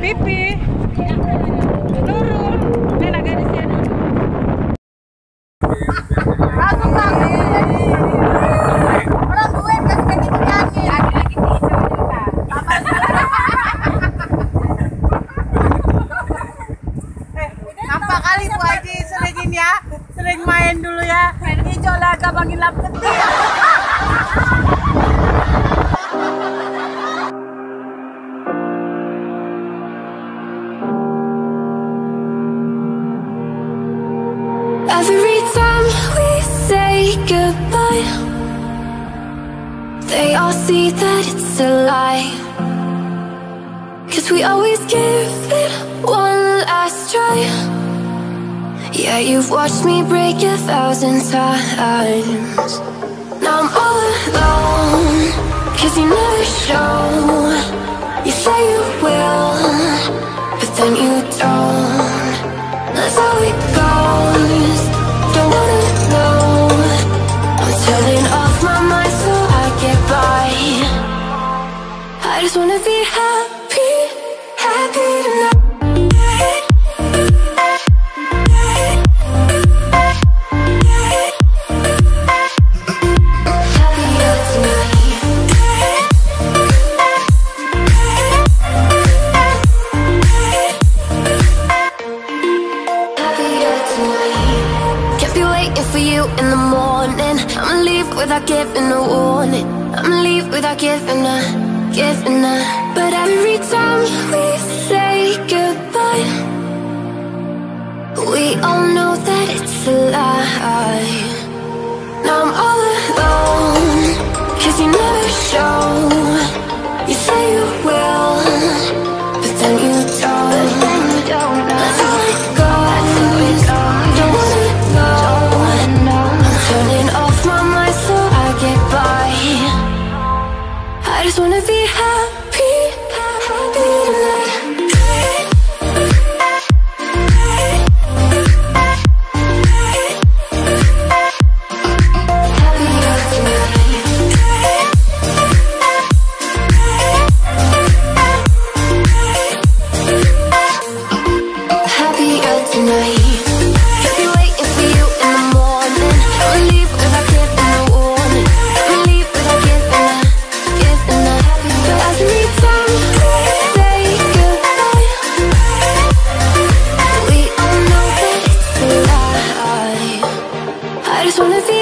Pipi, turun, nenek gadisnya. Langsung banget. Orang duit kasih kaki kaki. Lagi tidur juga. Nampak kali Bu Haji sering ini ya, sering main dulu ya. Hijau lah kabangin lap kecil. Every time we say goodbye, they all see that it's a lie. 'Cause we always give it one last try. Yeah, you've watched me break 1,000 times. Now I'm all alone, 'cause you never show. You say you will, but then you don't. That's how it goes. Don't wanna know. I'm turning off my mind so I get by. I just wanna be happy, happy tonight. Happier tonight. Happier tonight. Can't be waiting for you in the morning. I'ma leave without giving a warning. I'ma leave without giving a. But every time we say goodbye, we all know that it's a lie. Now I'm all alone, 'cause you never show. You say you will, but then you don't. That's how it goes. Don't wanna know. I'm turning off my mind so I get by. I just wanna be happy, happy tonight. Happier tonight. Happier tonight. Can't be waiting for you in the morning. I'ma leave without giving a warning. I'ma leave without giving a. But every time we say goodbye, we all know that it's a lie. I just wanna be